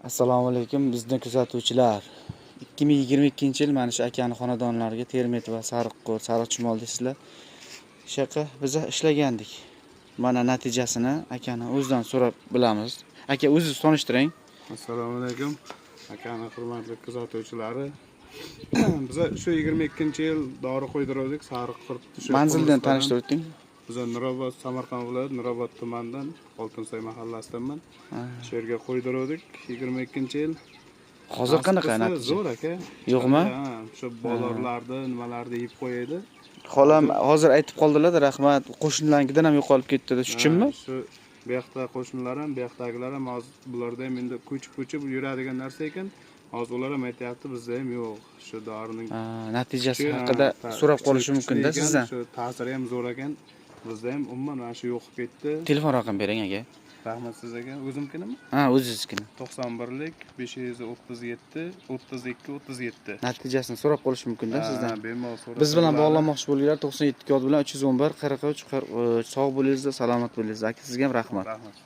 Assalomu alaykum bizni kuzatuvchilar. 2022-yil mana shu akani xonadonlariga Termet va Sariqko'l, Sariqchumol deysizlar. Shaqa biz ishlagandik. Mana natijasini akani o'zidan so'rab bilamiz. Aka o'zingizni tanishtiring. Assalomu alaykum. Akani hurmatli kuzatuvchilari. Biz shu 22-yil dori qo'ydirdik Sariqko'l shu Manzildan tanishtirding. Biz Nurobod, Samarqand viloyati Nurobod tumanidan Oltinsoy mahallasidanman. Shu yerga qo'ydirdik 22-yil. Hozir qanaqa natija? Zo'r aka. Yo'qmi? Shu bolalarni nimalarni yeb qo'yadi. Xolam hozir aytib qoldilar, rahmat. Qo'shnilarnikidan ham yo'qolib ketdi. Shu uchunmi? Shu bu yoqda qo'shnilar ham, bu yoqdagilar ham hozir bularda ham endi ko'chib yuradigan narsa ekan. Hozir ular ham aytayapti, bizda ham yo'q. Shu dorining natijasi haqida so'rab qolish mumkin-da sizdan. Shu ta'siri ham zo'r ekan. Bizda ham umuman mana shu yo'qib ketdi. Telefon raqam bering aka. Rahmat sizga. O'zimkinimi? Ha, o'zingizkini. 91lik 537 32 37. Natijasini so'rab qolish mumkin-da sizdan. Bemalol so'rab. Biz bilan bog'lanmoqchi bo'lganlar 97 kod bilan 311 43 43. Sog' bo'linglar, salomat bo'linglar. Aka sizga ham rahmat. Rahmat.